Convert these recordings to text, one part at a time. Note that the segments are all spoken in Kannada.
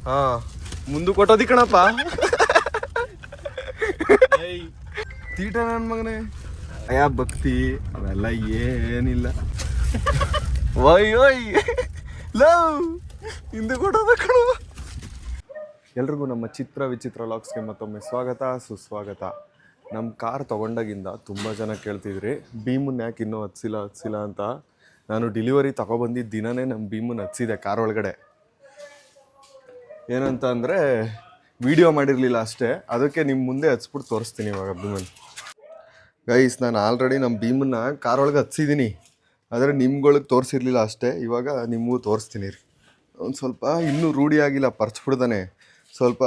ಹಾ ಮುಂದೆ ಕೊಟ್ಟೋದಿ ಕಣಪ್ಪ. ತೀಟ ನನ್ನ ಮಗನೇ. ಅಯ್ಯ ಭಕ್ತಿ ಅವೆಲ್ಲ ಏನಿಲ್ಲ. ಓಯ್ ಓಯ್ ಲವ್ ಹಿಂದೆ ಕೊಟ್ಟೋದ ಕಣ. ಎಲ್ರಿಗೂ ನಮ್ಮ ಚಿತ್ರ ವಿಚಿತ್ರ ಲಾಗ್ಸ್ಗೆ ಮತ್ತೊಮ್ಮೆ ಸ್ವಾಗತ ಸುಸ್ವಾಗತ. ನಮ್ಮ ಕಾರ್ ತೊಗೊಂಡಾಗಿಂದ ತುಂಬ ಜನ ಕೇಳ್ತಿದ್ರಿ ಭೀಮನ್ ಯಾಕೆ ಇನ್ನೂ ಹತ್ಸಿಲ್ಲ ಅಂತ. ನಾನು ಡೆಲಿವರಿ ತೊಗೊಬಂದಿದ್ದ ದಿನವೇ ನಮ್ಮ ಭೀಮನ್ ಹತ್ಸಿದೆ ಕಾರ್ ಒಳಗಡೆ. ಏನಂತ ಅಂದರೆ ವಿಡಿಯೋ ಮಾಡಿರಲಿಲ್ಲ ಅಷ್ಟೇ, ಅದಕ್ಕೆ ನಿಮ್ಮ ಮುಂದೆ ಹಚ್ಬಿಟ್ಟು ತೋರಿಸ್ತೀನಿ ಇವಾಗ ಭೀಮನ್. ಗೈಸ್ ನಾನು ಆಲ್ರೆಡಿ ನಮ್ಮ ಭೀಮನ್ನ ಕಾರ್ ಒಳಗೆ ಹತ್ಸಿದ್ದೀನಿ, ಆದರೆ ನಿಮ್ಗಳಿಗೆ ತೋರಿಸಿರ್ಲಿಲ್ಲ ಅಷ್ಟೇ. ಇವಾಗ ನಿಮಗೂ ತೋರಿಸ್ತೀನಿ ರೀ. ಒಂದು ಸ್ವಲ್ಪ ಇನ್ನೂ ರೂಢಿ ಆಗಿಲ್ಲ, ಪರ್ಚ್ಬಿಡ್ದಾನೆ. ಸ್ವಲ್ಪ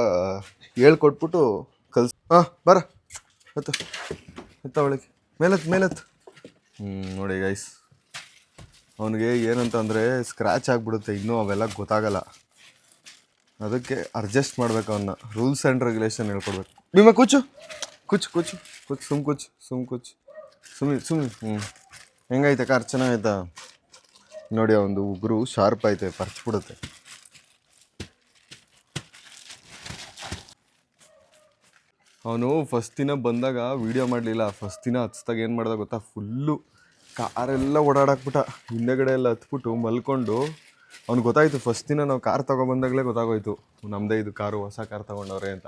ಹೇಳ್ಕೊಟ್ಬಿಟ್ಟು ಹಾಂ ಬರ ಹತ್ತ ಒಳಗೆ ಮೇಲತ್ತು. ನೋಡಿ ಗೈಸ್, ಅವನಿಗೆ ಏನಂತ ಅಂದರೆ ಸ್ಕ್ರ್ಯಾಚ್ ಆಗಿಬಿಡುತ್ತೆ, ಇನ್ನೂ ಅವೆಲ್ಲ ಗೊತ್ತಾಗಲ್ಲ. ಅದಕ್ಕೆ ಅಡ್ಜಸ್ಟ್ ಮಾಡ್ಬೇಕು ಅವನ್ನ. ರೂಲ್ಸ್ ಆ್ಯಂಡ್ ರೆಗ್ಯುಲೇಷನ್ ಹೇಳ್ಕೊಡ್ಬೇಕು. ಭೀಮ ಕೂಚು ಸುಮ್ಮನೆ ಹೆಂಗೈತೆ ಕಾರ್? ಚೆನ್ನಾಗೈತಾ? ನೋಡಿ ಅವನು ಉಗುರು ಶಾರ್ಪ್ ಐತೆ, ಪರ್ಚ್ಬಿಡುತ್ತೆ. ಅವನು ಫಸ್ಟ್ ದಿನ ಬಂದಾಗ ವೀಡಿಯೋ ಮಾಡಲಿಲ್ಲ. ಫಸ್ಟ್ ದಿನ ಹಚ್ಚಿದಾಗ ಏನು ಮಾಡ್ದ ಗೊತ್ತಾ, ಫುಲ್ಲು ಕಾರೆಲ್ಲ ಓಡಾಡಾಕ್ಬಿಟ್ಟ. ಹಿಂದೆಗಡೆ ಎಲ್ಲ ಹತ್ಬಿಟ್ಟು ಮಲ್ಕೊಂಡು. ಅವ್ನಿಗೆ ಗೊತ್ತಾಯಿತು ಫಸ್ಟ್ ದಿನ ನಾವು ಕಾರ್ ತೊಗೊಬಂದಾಗಲೇ ಗೊತ್ತಾಗೋಯ್ತು ನಮ್ಮದೇ ಇದು ಕಾರು, ಹೊಸ ಕಾರ್ ತೊಗೊಂಡವ್ರೆ ಅಂತ.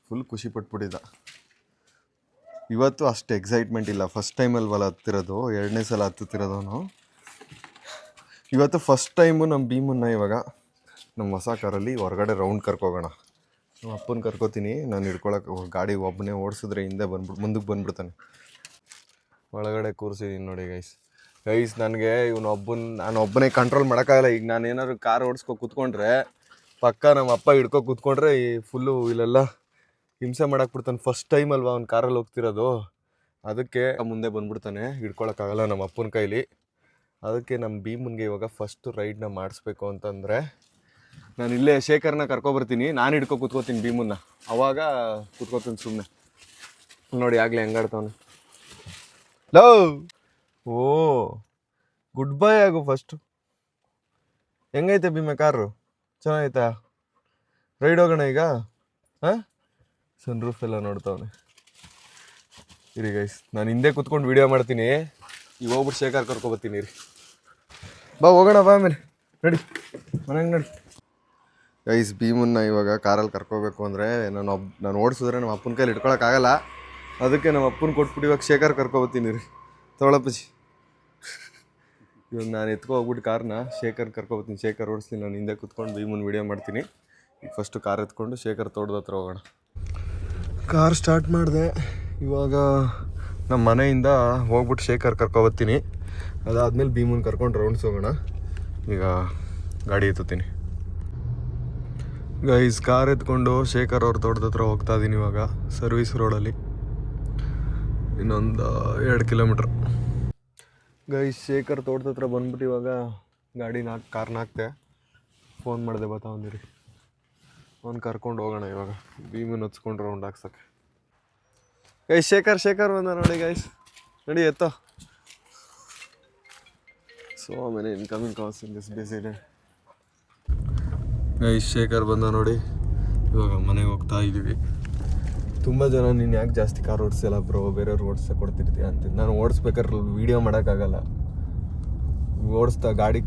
ಫುಲ್ ಖುಷಿ ಪಟ್ಬಿಟ್ಟಿದ್ದ. ಇವತ್ತು ಅಷ್ಟು ಎಕ್ಸೈಟ್ಮೆಂಟ್ ಇಲ್ಲ, ಫಸ್ಟ್ ಟೈಮ್ ಅಲ್ವಲ್ಲ ಹತ್ತಿರೋದು, 2ನೇ ಸಲ ಹತ್ತುತ್ತಿರೋದವನು. ಇವತ್ತು ಫಸ್ಟ್ ಟೈಮು ನಮ್ಮ ಭೀಮನ್ನ ಇವಾಗ ನಮ್ಮ ಹೊಸ ಕಾರಲ್ಲಿ ಹೊರಗಡೆ ರೌಂಡ್ ಕರ್ಕೋಗೋಣ. ನಮ್ಮ ಅಪ್ಪನ ಕರ್ಕೋತೀನಿ, ನಾನು ಹಿಡ್ಕೊಳಕ್ಕೆ. ಗಾಡಿ ಒಬ್ಬನೇ ಓಡಿಸಿದ್ರೆ ಹಿಂದೆ ಮುಂದಕ್ಕೆ ಬಂದ್ಬಿಡ್ತಾನೆ. ಒಳಗಡೆ ಕೂರಿಸಿದ್ದೀನಿ ನೋಡಿ ಗೈಸ್. ನನಗೆ ನಾನು ಒಬ್ಬನೇ ಕಂಟ್ರೋಲ್ ಮಾಡೋಕ್ಕಾಗಲ್ಲ. ಈಗ ನಾನು ಏನಾದ್ರು ಕಾರ್ ಓಡಿಸ್ಕೊ ಕೂತ್ಕೊಂಡ್ರೆ ಪಕ್ಕ ನಮ್ಮ ಅಪ್ಪ ಹಿಡ್ಕೊ ಕೂತ್ಕೊಂಡ್ರೆ ಈ ಫುಲ್ಲು ಇಲ್ಲೆಲ್ಲ ಹಿಂಸೆ ಮಾಡಾಕ್ಬಿಡ್ತಾನೆ. ಫಸ್ಟ್ ಟೈಮ್ ಅಲ್ವಾ ಅವ್ನು ಕಾರಲ್ಲಿ ಹೋಗ್ತಿರೋದು, ಅದಕ್ಕೆ ಮುಂದೆ ಬಂದ್ಬಿಡ್ತಾನೆ, ಹಿಡ್ಕೊಳಕ್ಕಾಗಲ್ಲ ನಮ್ಮ ಅಪ್ಪನ ಕೈಲಿ. ಅದಕ್ಕೆ ನಮ್ಮ ಭೀಮನ್ಗೆ ಇವಾಗ ಫಸ್ಟ್ ರೈಡ್ನ ಮಾಡಿಸ್ಬೇಕು ಅಂತಂದರೆ ನಾನು ಇಲ್ಲೇ ಶೇಖರ್ನ ಕರ್ಕೊಬರ್ತೀನಿ. ನಾನು ಹಿಡ್ಕೊ ಕೂತ್ಕೋತೀನಿ ಭೀಮನ್ನ, ಅವಾಗ ಕೂತ್ಕೋತೀನಿ ಸುಮ್ಮನೆ. ನೋಡಿ ಆಗಲೇ ಹೆಂಗಾಡ್ತಾವನೆ. ಲವ್ ಓ ಗುಡ್ ಬೈ ಆಗು ಫಸ್ಟು. ಹೆಂಗೈತೆ ಭೀಮ ಕಾರು? ಚೆನ್ನಾಗೈತಾ? ರೈಡ್ ಹೋಗೋಣ ಈಗ? ಹಾಂ, ಸನ್ ರೂಫ್ ಎಲ್ಲ ನೋಡ್ತಾವನೆ. ಇರಿ ಗೈಸ್, ನಾನು ಹಿಂದೆ ಕೂತ್ಕೊಂಡು ವೀಡಿಯೋ ಮಾಡ್ತೀನಿ. ಈಗ ಹೋಗ್ಬಿಟ್ಟು ಶೇಖರ್ ಕರ್ಕೊಬರ್ತೀನಿ ರೀ. ಬಾ ಹೋಗೋಣ, ಬಾ ಆಮೇಲೆ ನಡಿ ಮನೆಗೆ ನಡಿ. ಗೈಸ್ ಭೀಮನ್ನ ಇವಾಗ ಕಾರಲ್ಲಿ ಕರ್ಕೋಬೇಕು ಅಂದರೆ ನಾನು ಓಡಿಸಿದ್ರೆ ನಮ್ಮ ಅಪ್ಪನ ಕೈಲಿ ಇಟ್ಕೊಳಕ್ಕಾಗಲ್ಲ. ಅದಕ್ಕೆ ನಮ್ಮ ಅಪ್ಪನ ಕೊಟ್ಬಿಟ್ಟು ಇವಾಗ ಶೇಖರ್ ಕರ್ಕೊಬರ್ತೀನಿ ರೀ. ತೊಗೊಳಪ್ಪಜಿ. ಇವಾಗ ನಾನು ಹೋಗ್ಬಿಟ್ಟು ಕಾರ್ನ ಶೇಖರ್ ಕರ್ಕೊಬರ್ತೀನಿ. ಶೇಖರ್ ಓಡಿಸ್ತೀನಿ, ನಾನು ಹಿಂದೆ ಕೂತ್ಕೊಂಡು ಭೀಮನ್ ವೀಡಿಯೋ ಮಾಡ್ತೀನಿ. ಈಗ ಫಸ್ಟು ಕಾರ್ ಎತ್ಕೊಂಡು ಶೇಖರ್ ತೋಟದ ಹತ್ರ ಹೋಗೋಣ. ಕಾರ್ ಸ್ಟಾರ್ಟ್ ಮಾಡಿದೆ. ಇವಾಗ ನಮ್ಮ ಮನೆಯಿಂದ ಹೋಗ್ಬಿಟ್ಟು ಶೇಖರ್ ಕರ್ಕೊಬರ್ತೀನಿ. ಅದಾದಮೇಲೆ ಭೀಮನ್ ಕರ್ಕೊಂಡು ರೌಂಡ್ಸ್ ಹೋಗೋಣ. ಈಗ ಗಾಡಿ ಎತ್ತುತ್ತೀನಿ ಗೈಸ್. ಕಾರ್ ಎತ್ಕೊಂಡು ಶೇಖರ್ ಅವ್ರ ತೋಟದ ಹತ್ರ ಹೋಗ್ತಾ ಇದ್ದೀನಿ ಇವಾಗ, ಸರ್ವಿಸ್ ರೋಡಲ್ಲಿ. ಇನ್ನೊಂದು 2 ಕಿಲೋಮೀಟ್ರ್. ಗೈಸ್ ಶೇಖರ್ ತೋಟದ ಹತ್ರ ಬಂದ್ಬಿಟ್ಟು ಇವಾಗ ಕಾರ್ನ ಹಾಕ್ತೆ. ಫೋನ್ ಮಾಡಿದೆ, ಬತ್ತಾವಂದಿರಿ. ಅವ್ನು ಕರ್ಕೊಂಡು ಹೋಗೋಣ ಇವಾಗ ಭೀಮನ್ ಹಚ್ಕೊಂಡು ರೌಂಡ್ ಹಾಕ್ಸಕ್ಕೆ. ಗೈಸ್ ಶೇಖರ್ ಬಂದ ನೋಡಿ ಗೈಸ್. ನಡಿ ಎತ್ತೋ. So many incoming calls in this busy day. Guys Shekhar ಬಂದ ನೋಡಿ. ಇವಾಗ ಮನೆಗೆ ಹೋಗ್ತಾ ಇದ್ದೀವಿ. ತುಂಬ ಜನ ನೀನು ಯಾಕೆ ಜಾಸ್ತಿ ಕಾರ್ ಓಡಿಸಲ್ಲ ಬ್ರೋ, ಬೇರೆಯವ್ರು ಓಡಿಸ್ತಾ ಕೊಡ್ತಿರ್ತೀಯ ಅಂತಿದ್ದು. ನಾನು ಓಡಿಸ್ಬೇಕಾದ್ರೆ ವೀಡಿಯೋ ಮಾಡೋಕ್ಕಾಗಲ್ಲ.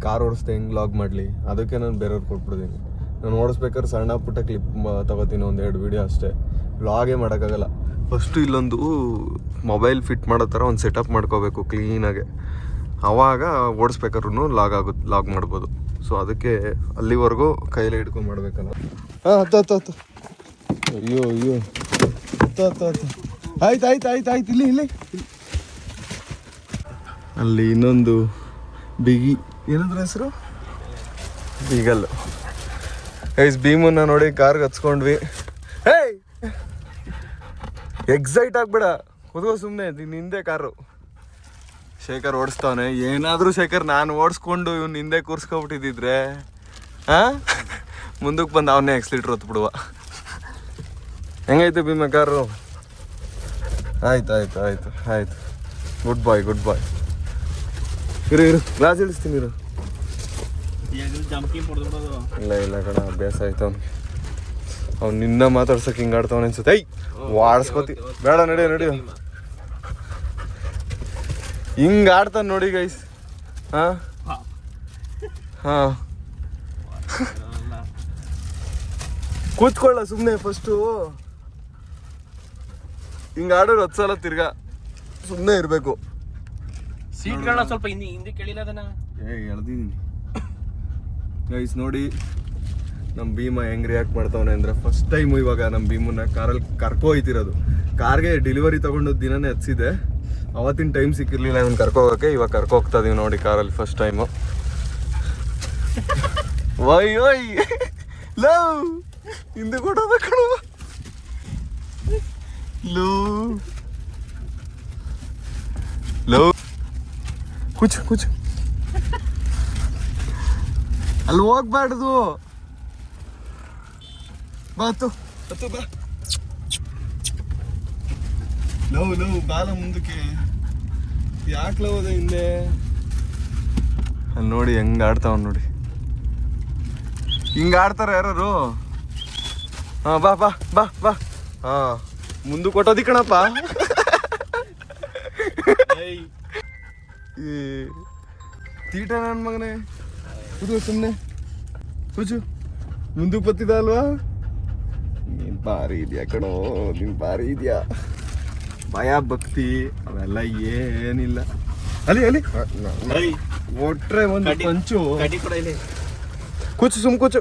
ಕಾರ್ ಓಡಿಸ್ತಾ ಹೆಂಗೆ ಲಾಗ್ ಮಾಡಲಿ, ಅದಕ್ಕೆ ನಾನು ಬೇರೆಯವ್ರು ಕೊಟ್ಬಿಡ್ತೀನಿ. ನಾನು ಓಡಿಸ್ಬೇಕಾದ್ರೆ ಸಣ್ಣ ಪುಟ್ಟ ಕ್ಲಿಪ್ ತೊಗೋತೀನಿ, 1-2 ವೀಡಿಯೋ ಅಷ್ಟೇ. ವ್ಲಾಗೇ ಮಾಡೋಕ್ಕಾಗಲ್ಲ. ಫಸ್ಟು ಇಲ್ಲೊಂದು ಮೊಬೈಲ್ ಫಿಟ್ ಮಾಡೋ ಥರ ಒಂದು ಸೆಟಪ್ ಮಾಡ್ಕೋಬೇಕು ಕ್ಲೀನಾಗೆ, ಆವಾಗ ಓಡಿಸ್ಬೇಕಾದ್ರೂ ಲಾಗ್ ಮಾಡ್ಬೋದು. ಸೊ ಅದಕ್ಕೆ ಅಲ್ಲಿವರೆಗೂ ಕೈಲೇ ಹಿಡ್ಕೊಂಡು ಮಾಡಬೇಕಲ್ಲ. ಹಾಂ ಹತ್ತು ಅಯ್ಯೋ ಆಯ್ತು. ಇಲ್ಲಿ ಅಲ್ಲಿ ಇನ್ನೊಂದು ಬಿಗಿ, ಏನಂದ್ರೆ ಹೆಸರು, ಬೀಗಲ್ಲು. ಗೈಸ್ ಭೀಮನ್ನ ನೋಡಿ ಕಾರ್ಗೆ ಹಚ್ಕೊಂಡ್ವಿ. ಹೇಯ್ ಎಕ್ಸೈಟ್ ಆಗ್ಬೇಡ, ಕೂತ್ಕೋ ಸುಮ್ಮನೆ. ಹಿಂದೆ ಕಾರು ಶೇಖರ್ ಓಡಿಸ್ತಾವನೆ. ಏನಾದರೂ ಶೇಖರ್ ನಾನು ಓಡಿಸ್ಕೊಂಡು ಇವ್ನು ಹಿಂದೆ ಕೂರಿಸ್ಕೊಬಿಟ್ಟಿದ್ದಿದ್ರೆ ಮುಂದಕ್ಕೆ ಬಂದು ಅವನ್ನೇ ಎಕ್ಸ್ಲೀಟ್ರ್ ಹೊತ್ಬಿಡುವ. ಹೆಂಗೈತೆ ಭೀಮ ಕಾರು? ಆಯ್ತು. ಗುಡ್ ಬಾಯ್. ಇರು ಗ್ಲಾಸ್ ಇಳಿಸ್ತೀನಿ. ಇಲ್ಲ ಕಣ, ಅಭ್ಯಾಸ ಆಯ್ತು ಅವ್ನಿಗೆ. ಅವ್ನು ನಿನ್ನ ಮಾತಾಡ್ಸಕ್ಕೆ ಹಿಂಗೆ ಆಡ್ತಾವನೆ ಅನ್ಸುತ್ತೆ. ಐ ವಾಡ್ಸ್ಕೋತಿ ಬೇಡ, ನಡಿ ಹಿಂಗೆ ಆಡ್ತಾನೆ ನೋಡಿ ಗೈಸ್. ಹಾಂ ಕೂತ್ಕೊಳ್ಳ ಸುಮ್ಮನೆ ಫಸ್ಟು. ಹಿಂಗೆ ಆಡೋರು 10 ಸಲ ತಿರ್ಗಾ ಸುಮ್ಮನೆ ಇರಬೇಕು. ಸೀಟ್ಗಳನ್ನ ಸ್ವಲ್ಪ ಹಿಂದೆ ಕೇಳಿಲ್ಲ ಅದನ್ನ. ಎಳ್ದಿದ್ದೀನಿ ಗೈಸ್. ನೋಡಿ ನಮ್ಮ ಭೀಮ ಹೆಂಗ್ ರಿಯಾಕ್ಟ್ ಮಾಡ್ತಾವನೆ ಅಂದ್ರೆ, ಫಸ್ಟ್ ಟೈಮು ಇವಾಗ ನಮ್ಮ ಭೀಮನ್ನ ಕಾರಲ್ಲಿ ಕರ್ಕೊ ಹೋಯ್ತಿರೋದು. ಕಾರ್ಗೆ ಡೆಲಿವರಿ ತಗೊಂಡು ದಿನನೇ ಹಚ್ಚಿದೆ, ಅವತ್ತಿನ ಟೈಮ್ ಸಿಕ್ಕಿರ್ಲಿಲ್ಲ ಇವ್ನು ಕರ್ಕೊ ಹೋಗೋಕ್ಕೆ. ಇವಾಗ ಕರ್ಕೊ ಹೋಗ್ತಾ ಇದೀವಿ ನೋಡಿ ಕಾರಲ್ಲಿ ಫಸ್ಟ್ ಟೈಮು. ವಯ್ ಲವ್ ಹಿಂದೆ ಕೊಡೋದ ಕಣ ಲವ್ ಕುಚ್ ಅಲ್ಲಿ ಹೋಗ್ಬಾರ್ದು. ಬಾತು ಬಾ ಲವ್ ಬಾಲ ಮುಂದಕ್ಕೆ. ಯಾಕೆ ಲವ್ ಅದ ಹಿಂದೆ? ಅಲ್ಲಿ ನೋಡಿ ಹೆಂಗ್ ಆಡ್ತಾವ ನೋಡಿ. ಹಿಂಗ ಆಡ್ತಾರ ಯಾರು? ಹಾ ಬಾ ಹಾ ಮುಂದೆ ಕೊಟ್ಟೋದಿ ಕಣಪ್ಪ. ತೀಟ ನನ್ನ ಮಗನೇ, ಕುದು ಸುಮ್ಮನೆ ಕುಚು. ಮುಂದಕ್ಕೆ ಬತ್ತಿದ ಅಲ್ವಾ? ನೀನ್ ಭಾರಿ ಇದೆಯಾ ಕಣೋ, ನೀನ್ ಭಾರಿ ಇದೆಯಾ. ಭಯ ಭಕ್ತಿ ಅವೆಲ್ಲ ಏನಿಲ್ಲ. ಅಲ್ಲಿ ಒಟ್ರೆ ಒಂದು ಪಂಚು ಕೂಚು ಕೂಚು.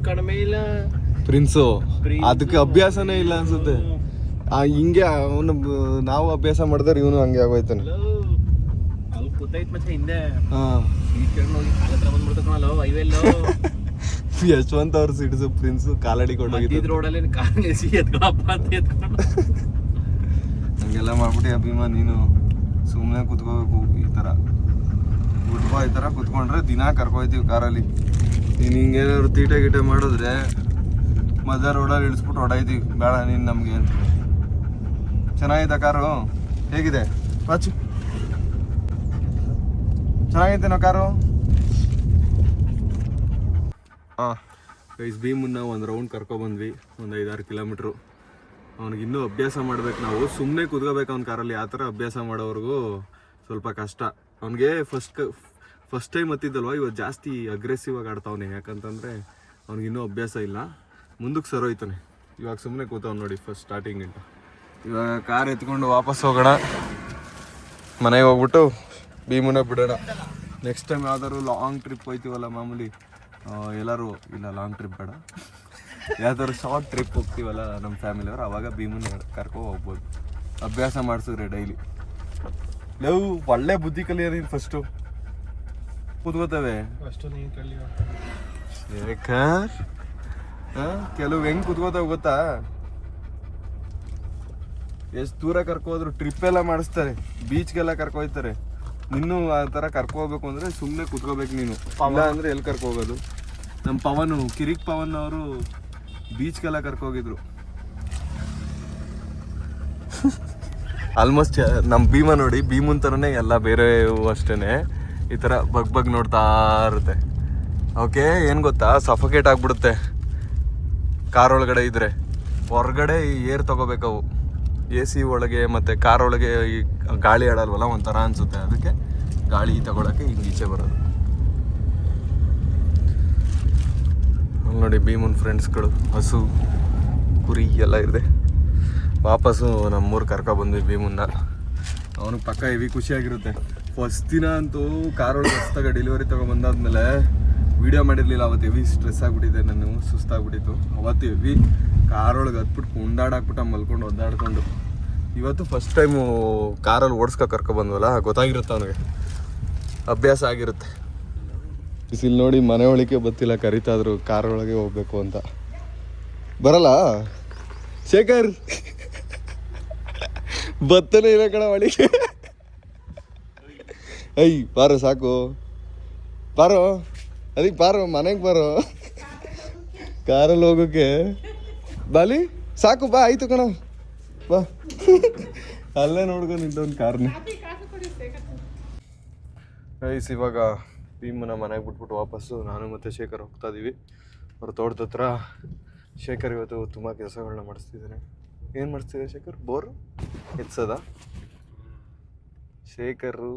ಕಡಿಮೆ ಇಲ್ಲ ಪ್ರಿನ್ಸು, ಅದಕ್ಕೆ ಅಭ್ಯಾಸನೇ ಇಲ್ಲ ಅನ್ಸುತ್ತೆ. ಹಿಂಗೆ ಅವನು ನಾವು ಅಭ್ಯಾಸ ಮಾಡಿದ್ರೆ ಇವನು ಹಂಗೆ ಆಗೋಯ್ತಾನೆ. ಯಶವಂತ್ ಅವ್ರ ಸಿಡಿಸು ಪ್ರಿನ್ಸು ಕಾಲಡಿ ಕೊಂಡೋಗಿದ್ದು ಹಂಗೆಲ್ಲ ಮಾಡ್ಬಿಟ್ಟು ಅಭಿಮಾ. ನೀನು ಸುಮ್ಮನೆ ಕುತ್ಕೋಬೇಕು. ಈ ಥರ ಈ ಥರ ಕುತ್ಕೊಂಡ್ರೆ ದಿನ ಕರ್ಕೊಯ್ತೀವಿ ಕಾರಲ್ಲಿ. ನೀನು ಹಿಂಗೇನಾದ್ರು ತೀಟೆ ಗೀಟೆ ಮಾಡಿದ್ರೆ ಮಧ್ಯ ರೋಡಲ್ಲಿ ಇಳಿಸ್ಬಿಟ್ಟು ಹೊಡಾಯ್ತೀವಿ. ಬೇಡ ನೀನು ನಮಗೆ ಅಂತ. ಚೆನ್ನಾಗಿದೆ ಕಾರು? ಹೇಗಿದೆ ವಾಚು? ಚೆನ್ನಾಗೈತೇನೋ ಕಾರು? ಹಾಂ ಗೈಸ್, ಭೀಮನ್ನ ಒಂದು ರೌಂಡ್ ಕರ್ಕೊಬಂದ್ವಿ, ಒಂದು 5-6 ಕಿಲೋಮೀಟ್ರು. ಅವ್ನಿಗೆ ಇನ್ನೂ ಅಭ್ಯಾಸ ಮಾಡ್ಬೇಕು ನಾವು. ಸುಮ್ಮನೆ ಕುತ್ಕೋಬೇಕು ಅವ್ನ ಕಾರಲ್ಲಿ. ಆ ಥರ ಅಭ್ಯಾಸ ಮಾಡೋವ್ರಿಗೂ ಸ್ವಲ್ಪ ಕಷ್ಟ. ಅವ್ನಿಗೆ ಫಸ್ಟ್ ಟೈಮ್ ಹತ್ತಿದ್ದಲ್ವ, ಇವತ್ತು ಜಾಸ್ತಿ ಅಗ್ರೆಸಿವ್ ಆಗಿ ಆಡ್ತಾವನೆ. ಯಾಕಂತಂದರೆ ಅವ್ನಿಗಿನ್ನೂ ಅಭ್ಯಾಸ ಇಲ್ಲ. ಮುಂದಕ್ಕೆ ಸರೋಯ್ತಾನೆ. ಇವಾಗ ಸುಮ್ಮನೆ ಕೂತವ್ ನೋಡಿ ಫಸ್ಟ್ ಸ್ಟಾರ್ಟಿಂಗಿಂದ. ಇವಾಗ ಕಾರ್ ಎತ್ಕೊಂಡು ವಾಪಸ್ ಹೋಗೋಣ, ಮನೆಗೆ ಹೋಗ್ಬಿಟ್ಟು ಭೀಮನ್ನ ಬಿಡೋಣ. ನೆಕ್ಸ್ಟ್ ಟೈಮ್ ಯಾವ್ದಾದ್ರು ಲಾಂಗ್ ಟ್ರಿಪ್ ಹೋಯ್ತೀವಲ್ಲ ಮಾಮೂಲಿ, ಎಲ್ಲರೂ ಇಲ್ಲ ಲಾಂಗ್ ಟ್ರಿಪ್ ಬೇಡ, ಯಾವ್ದಾದ್ರು ಶಾರ್ಟ್ ಟ್ರಿಪ್ ಹೋಗ್ತೀವಲ್ಲ ನಮ್ಮ ಫ್ಯಾಮಿಲಿಯವರು, ಅವಾಗ ಭೀಮನ್ನ ಕರ್ಕೊ ಹೋಗ್ಬೋದು. ಅಭ್ಯಾಸ ಮಾಡಿಸಿದ್ರೆ ಡೈಲಿ. ಲವ್ ಒಳ್ಳೆ ಬುದ್ಧಿ ಕಲಿಯೋದು ನೀನು ಫಸ್ಟು. ಕುತ್ಕೋತವೆ ಕೆಲವು ಹೆಂಗ್ ಕುತ್ಕೋತಾವ ಗೊತ್ತಾ? ಎಷ್ಟು ದೂರ ಕರ್ಕೋದ್ರು ಟ್ರಿಪ್ ಎಲ್ಲ ಮಾಡಿಸ್ತಾರೆ, ಬೀಚ್ಗೆಲ್ಲ ಕರ್ಕೋಯ್ತಾರೆ. ನಿನ್ನೂ ಆ ಥರ ಕರ್ಕೋಬೇಕು ಅಂದರೆ ಸುಮ್ಮನೆ ಕುತ್ಕೋಬೇಕು ನೀನು. ಇಲ್ಲ ಅಂದರೆ ಎಲ್ಲಿ ಕರ್ಕೋಗೋದು? ನಮ್ಮ ಪವನು, ಕಿರಿಕ್ ಪವನ್ ಅವರು ಬೀಚ್ಗೆಲ್ಲ ಕರ್ಕೋಗಿದ್ರು. ಆಲ್ಮೋಸ್ಟ್ ನಮ್ಮ ಭೀಮ ನೋಡಿ, ಭೀಮನ್ ಥರನೇ ಎಲ್ಲ ಬೇರೆ ಅಷ್ಟೇ ಈ ಥರ ಬಗ್ ನೋಡ್ತಾ ಇರುತ್ತೆ. ಓಕೆ, ಏನು ಗೊತ್ತಾ, ಸಫೋಕೇಟ್ ಆಗಿಬಿಡುತ್ತೆ ಕಾರ್ ಒಳಗಡೆ ಇದ್ದರೆ. ಹೊರಗಡೆ ಏರ್ ತೊಗೋಬೇಕವು. AC ಒಳಗೆ ಮತ್ತು ಕಾರ್ ಒಳಗೆ ಈ ಗಾಳಿ ಆಡಲ್ವಲ್ಲ, ಒಂಥರ ಅನಿಸುತ್ತೆ. ಅದಕ್ಕೆ ಗಾಳಿ ತಗೊಳಕ್ಕೆ ಹಿಂಗೆ ಈಚೆ ಬರೋದು. ನೋಡಿ ಭೀಮನ್ ಫ್ರೆಂಡ್ಸ್ಗಳು, ಹಸು ಕುರಿ ಎಲ್ಲ ಇದೆ. ವಾಪಸ್ಸು ನಮ್ಮೂರು ಕರ್ಕೊಬಂದ್ವಿ ಭೀಮನ್ನ. ಅವನಿಗೆ ಪಕ್ಕ ಹೆವಿ ಖುಷಿಯಾಗಿರುತ್ತೆ. ಫಸ್ಟ್ ದಿನ ಅಂತೂ ಕಾರೊಳಗೆ ಹೊಸ್ದಾಗ ಡೆಲಿವರಿ ತೊಗೊಂಬಂದಾದ್ಮೇಲೆ ವೀಡಿಯೋ ಮಾಡಿರಲಿಲ್ಲ. ಅವತ್ತು ಹೆವಿ ಸ್ಟ್ರೆಸ್ ಆಗಿಬಿಟ್ಟಿದೆ, ನಾನು ಸುಸ್ತಾಗ್ಬಿಟ್ಟಿತ್ತು. ಅವತ್ತು ಹೆವಿ ಕಾರೊಳಗೆ ಹತ್ಬಿಟ್ಟು ಕುಂಡಾಡಾಕ್ಬಿಟ್ಟು ಮಲ್ಕೊಂಡು ಒದ್ದಾಡ್ಕೊಂಡು. ಇವತ್ತು ಫಸ್ಟ್ ಟೈಮು ಕಾರಲ್ಲಿ ಕರ್ಕೊಬಂದ್ವಲ್ಲ, ಗೊತ್ತಾಗಿರುತ್ತೆ ಅವನಿಗೆ, ಅಭ್ಯಾಸ ಆಗಿರುತ್ತೆ. ಇಲ್ಲಿ ನೋಡಿ ಮನೆ ಒಳಗೆ ಬತ್ತಿಲ್ಲ, ಕರಿತಾದ್ರು ಕಾರೊಳಗೆ ಹೋಗ್ಬೇಕು ಅಂತ. ಬರಲ್ಲ ಶೇಖರ್, ಬತ್ತನೇ ಇಲ್ಲ ಕಣ ಒಳಗೆ. ಐ ಬಾರೋ ಸಾಕು, ಬಾರೋ ಅದಕ್ಕೆ ಬಾರೋ, ಮನೆಗೆ ಬಾರೋ, ಕಾರಲ್ಲಿ ಹೋಗೋಕ್ಕೆ ಬಾಲಿ ಸಾಕು, ಬಾ ಆಯ್ತು ಕಣ ಬಾ. ಅಲ್ಲೇ ನೋಡ್ಕೊಂಡು ನಿಂತೊಂದು ಕಾರ್ನೇ. ಗೈಸ್, ಇವಾಗ ಭೀಮನ ಮನೆಗೆ ಬಿಟ್ಬಿಟ್ಟು ವಾಪಸ್ಸು ನಾನು ಮತ್ತು ಶೇಖರ್ ಹೋಗ್ತಾ ಇದೀವಿ. ಅವ್ರ ತೋಟದ ಹತ್ರ ಶೇಖರ್ ಇವತ್ತು ತುಂಬ ಕೆಲಸಗಳನ್ನ ಮಾಡಿಸ್ತಿದ್ದಾನೆ. ಏನು ಮಾಡಿಸ್ತಿದೆ ಶೇಖರ್? ಬೋರು ಎತ್ಸದ. ಶೇಖರು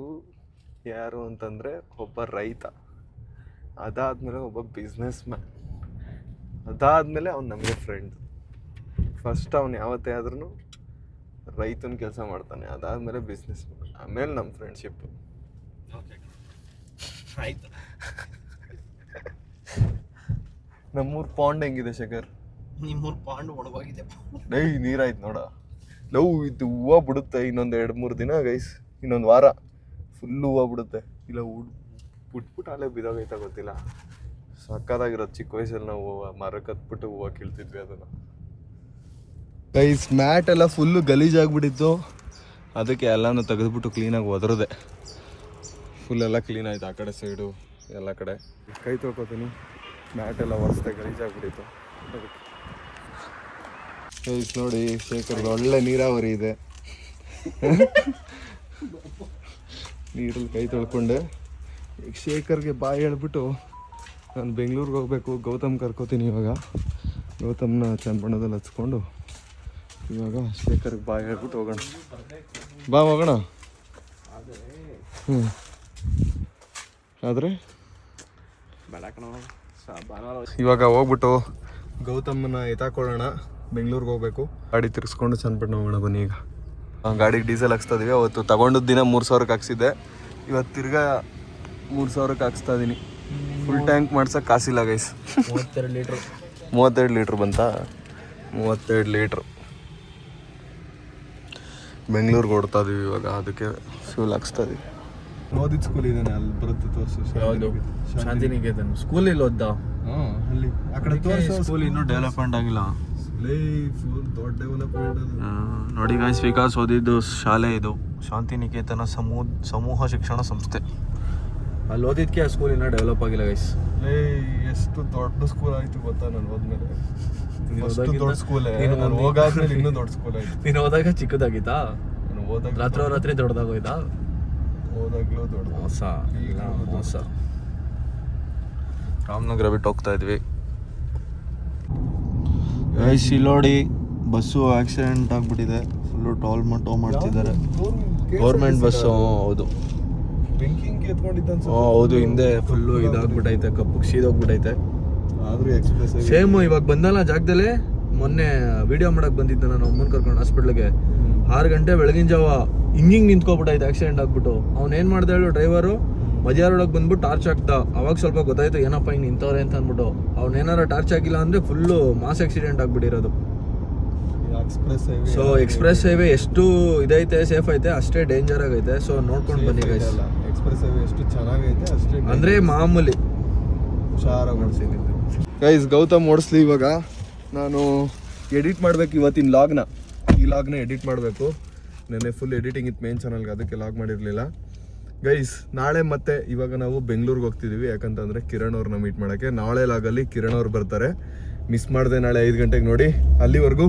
ಯಾರು ಅಂತಂದರೆ ಒಬ್ಬ ರೈತ, ಅದಾದಮೇಲೆ ಒಬ್ಬ ಬಿಸ್ನೆಸ್ ಮ್ಯಾನ್, ಅದಾದಮೇಲೆ ಅವ್ನು ನಮಗೆ ಫ್ರೆಂಡ್. ಫಸ್ಟ್ ಅವ್ನು ಯಾವತ್ತೇ ಆದ್ರೂ ರೈತನ ಕೆಲಸ ಮಾಡ್ತಾನೆ, ಅದಾದಮೇಲೆ ಬಿಸ್ನೆಸ್ ಮ್ಯಾನ್, ಆಮೇಲೆ ನಮ್ಮ ಫ್ರೆಂಡ್ಶಿಪ್ಪು. ಆಯ್ತು. ನಮ್ಮೂರು ಪಾಂಡ್ ಹೆಂಗಿದೆ ಶೇಖರ್? ನಿಮ್ಮೂರು ಪಾಂಡ್ ಒಣಗೋಗಿದೆ. ಡೈ ನೀರಾಯ್ತು ನೋಡ. ಲವ್ ಇದು ಹೂವು ಬಿಡುತ್ತೆ ಇನ್ನೊಂದು 2-3 ದಿನ ಗೈಸ್, ಇನ್ನೊಂದು ವಾರ ಫುಲ್ಲು ಹೂವು ಬಿಡುತ್ತೆ. ಇಲ್ಲ ಬಿಟ್ಬಿಟ್ಟು ಅಲ್ಲೇ ಬಿದ್ದೋಗೈತಾ ಗೊತ್ತಿಲ್ಲ. ಸಕ್ಕತ್ತಾಗಿರೋದು. ಚಿಕ್ಕ ವಯಸ್ಸಲ್ಲಿ ನಾವು ಮರಕ್ಕೆ ಹತ್ಬಿಟ್ಟು ಹೂವು ಕೀಳ್ತಿದ್ವಿ ಅದನ್ನು. ಗೈಸ್ ಮ್ಯಾಟ್ ಎಲ್ಲ ಫುಲ್ಲು ಗಲೀಜಾಗ್ಬಿಟ್ಟಿತ್ತು, ಅದಕ್ಕೆ ಎಲ್ಲನೂ ತೆಗೆದ್ಬಿಟ್ಟು ಕ್ಲೀನಾಗಿ ಒದರದೆ. ಫುಲ್ಲೆಲ್ಲ ಕ್ಲೀನ್ ಆಯ್ತು ಆ ಕಡೆ ಸೈಡು ಎಲ್ಲ ಕಡೆ. ಕೈ ತೊಳ್ಕೊತೀನಿ, ಮ್ಯಾಟ್ ಎಲ್ಲ ಒರೆಸ್ದೆ ಗಲೀಜಾಗ್ಬಿಟ್ಟಿತ್ತು ಅದಕ್ಕೆ. ಗೈಸ್ ನೋಡಿ ಶೇಖರ್ಗೆ ಒಳ್ಳೆ ನೀರಾವರಿ ಇದೆ. ನೀರಲ್ಲಿ ಕೈ ತೊಳ್ಕೊಂಡೆ. ಈಗ ಶೇಖರ್ಗೆ ಬಾಯಿ ಹೇಳ್ಬಿಟ್ಟು ನಾನು ಬೆಂಗಳೂರಿಗೆ ಹೋಗ್ಬೇಕು. ಗೌತಮ್ ಕರ್ಕೋತೀನಿ ಇವಾಗ. ಗೌತಮ್ನ ಚನ್ನಬಣ್ಣದಲ್ಲಿ ಹಚ್ಕೊಂಡು ಇವಾಗ ಶೇಖರ್ಗೆ ಬಾಯಿ ಹೇಳ್ಬಿಟ್ಟು ಹೋಗೋಣ. ಬಾ ಹೋಗೋಣ. ಆದರೆ ಇವಾಗ ಹೋಗ್ಬಿಟ್ಟು ಗೌತಮ್ನ ಎತ್ತಾಕೊಳ್ಳೋಣ. ಬೆಂಗಳೂರಿಗೆ ಹೋಗ್ಬೇಕು. ಗಾಡಿ ತಿರ್ಸ್ಕೊಂಡು ಚನ್ನಪಟ್ಟಣ ಹೋಗೋಣ ಬನ್ನಿ. ಈಗ ಗಾಡಿಗೆ ಡೀಸೆಲ್ ಹಾಕ್ಸ್ತಾ ಇದೀವಿ. ಅವತ್ತು ತಗೊಂಡಿದ್ದ ದಿನ 3000ಕ್ಕೆ ಹಾಕ್ಸಿದ್ದೆ, ಇವತ್ತು ತಿರ್ಗಾ 3000ಕ್ಕೆ ಹಾಕ್ಸ್ತಾ ಇದೀನಿ. ಫುಲ್ ಟ್ಯಾಂಕ್ ಮಾಡ್ಸೋಕೆ ಕಾಸಿಲ್ಲ ಗೈಸ್. 32 ಲೀಟ್ರ್ ಬಂತಾ? 32 ಲೀಟ್ರ್. ಬೆಂಗಳೂರಿಗೆ ಓಡ್ತಾ ಇದೀವಿ ಇವಾಗ, ಅದಕ್ಕೆ ಫ್ಯೂಲ್ ಹಾಕ್ಸ್ತಾ ಇದೀವಿ. ಓದಿದ ಸ್ಕೂಲ್ ಇದೆ ಅಲ್ಲಿ ಬರುತ್ತೆ, ತೋರಿಸು. ಯಾವುದು? ಶಾಂತಿನಿಕೇತನ್ ಸ್ಕೂಲ್ ಇಲ್ಲಿ ಓದ್ದ? ಅಲ್ಲಿ ಆ ಕಡೆ ತೋರಿಸು. ಸ್ಕೂಲ್ ಇನ್ನೂ ಡೆವಲಪ್ಮೆಂಟ್ ಆಗಿಲ್ಲ. ಫುಲ್ ದೊಡ್ಡ ಡೆವಲಪ್ಮೆಂಟ್ ನೋಡಿ ಗೈಸ್, ವಿಕಾಸ್ ಓದಿದ್ದು ಶಾಲೆ ಇದು ಶಾಂತಿನಿಕೇತನ ಸಮೂಹ ಶಿಕ್ಷಣ ಸಂಸ್ಥೆ. ಅಲ್ಲಿ ಓದಿದ್ಕೆ ಆ ಸ್ಕೂಲ್ ಇನ್ನೂ ಡೆವಲಪ್ ಆಗಿಲ್ಲ ಗೈಸ್. ಎಷ್ಟು ದೊಡ್ಡ ಸ್ಕೂಲ್ ಆಯ್ತು ಗೊತ್ತಾ ನಾನು ಹೋದ್ಮೇಲೆ. ದೊಡ್ಡ ಸ್ಕೂಲ್ ಹೋಗಾದ್ಮೇಲೆ ಇನ್ನೂ ದೊಡ್ಡ ಸ್ಕೂಲ್ ಆಯ್ತು. ನೀನು ಹೋದಾಗ ಚಿಕ್ಕದಾಗಿತ್ತಾ? ನಾನು ಹೋದಾಗ ರಾತ್ರಿ ದೊಡ್ಡದಾಗೋಯ್ತಾ? ಹೋದಾಗ್ಲೂ ದೊಡ್ಡ ಮೋಸ. ರಾಮನಗರ ಬಿಟ್ಟು ಹೋಗ್ತಾ ಇದ್ವಿ ಗೈಸ್. ಇಲ್ಲಿ ನೋಡಿ ಬಸ್ಸು ಆಕ್ಸಿಡೆಂಟ್ ಆಗ್ಬಿಟ್ಟಿದೆ. ಫುಲ್ಲು ಟೋ ಮಾಡ್ತಿದ್ದಾರೆ. Government bus. ಹೌದು ಹೌದು, ಹಿಂದೆ ಫುಲ್ಲು ಇದಾಗ್ಬಿಟ್ಟೈತೆ, ಕಪ್ಪು ಸೀದೋಗ್ಬಿಟ್ಟೈತೆ. ಆದ್ರೂ ಎಕ್ಸ್ಪ್ರೆಸ್ ಸೇಮ್ ಇವಾಗ ಬಂದಲ್ಲ ಜಾಗದಲ್ಲೇ. ಮೊನ್ನೆ ವಿಡಿಯೋ ಮಾಡಕ್ ಬಂದಿದ್ದೆ ನಾನು ಅಮ್ಮನ್ ಕರ್ಕೊಂಡು ಹಾಸ್ಪಿಟ್ಲಿಗೆ. 6 ಗಂಟೆ ಬೆಳಗಿನ ಜಾವ ಹಿಂಗಿಂಗ್ ನಿಂತ್ಕೊಬಿಟ್ಟೈತೆ ಆಕ್ಸಿಡೆಂಟ್ ಆಗ್ಬಿಟ್ಟು. ಅವ್ನೇನ್ ಮಾಡ್ದೆ ಹೇಳು, ಡ್ರೈವರು ಮಧ್ಯ ರೋಡಕ್ಕೆ ಬಂದ್ಬಿಟ್ಟು ಟಾರ್ಚ್ ಹಾಕ್ದ. ಅವಾಗ ಸ್ವಲ್ಪ ಗೊತ್ತಾಯ್ತು ಏನಪ್ಪ ಹಿಂಗೆ ನಿಂತವ್ರೆ ಅಂತ ಅಂದ್ಬಿಟ್ಟು. ಅವ್ನೇನಾರ ಟಾರ್ಚ್ ಆಗಿಲ್ಲ ಅಂದ್ರೆ ಫುಲ್ಲು ಮಾಸ್ ಆಕ್ಸಿಡೆಂಟ್ ಆಗ್ಬಿಟ್ಟಿರೋದು. ಸೊ ಎಕ್ಸ್ಪ್ರೆಸ್ ಹೈವೇ ಎಷ್ಟು ಇದೈತೆ, ಸೇಫ್ ಐತೆ, ಅಷ್ಟೇ ಡೇಂಜರ್ ಆಗೈತೆ. ಸೊ ನೋಡ್ಕೊಂಡು ಬನ್ನಿ ಗೈಸ್. ಎಕ್ಸ್ಪ್ರೆಸ್ ಹೈವೇ ಎಷ್ಟು ಚೆನ್ನಾಗೈತೆ ಅಷ್ಟೇ ಅಂದ್ರೆ ಮಾಮೂಲಿ ಹುಷಾರಾಗಿ ಓಡಿಸಿದ್ದೀನಿ ಗೈಸ್. ಗೌತಮ್ ಓಡಿಸ್ಲಿ ಇವಾಗ. ನಾನು ಎಡಿಟ್ ಮಾಡ್ಬೇಕು ಇವತ್ತಿನ ಈ ಲಾಗ್ನ ಎಡಿಟ್ ಮಾಡಬೇಕು. ನೆನ್ನೆ ಫುಲ್ ಎಡಿಟಿಂಗ್ ಇತ್ತು ಮೇನ್ ಚಾನಲ್ಗೆ, ಅದಕ್ಕೆ ಲಾಗ್ ಮಾಡಿರಲಿಲ್ಲ ಗೈಸ್. ನಾಳೆ ಮತ್ತೆ ಇವಾಗ ನಾವು ಬೆಂಗಳೂರಿಗೆ ಹೋಗ್ತಿದ್ದೀವಿ. ಯಾಕಂತಂದರೆ ಕಿರಣ್ ಅವ್ರನ್ನ ಮೀಟ್ ಮಾಡೋಕ್ಕೆ. ನಾಳೆ ಲಾಗಲ್ಲಿ ಕಿರಣ್ ಅವ್ರು ಬರ್ತಾರೆ. ಮಿಸ್ ಮಾಡಿದೆ ನಾಳೆ 5 ಗಂಟೆಗೆ ನೋಡಿ. ಅಲ್ಲಿವರೆಗೂ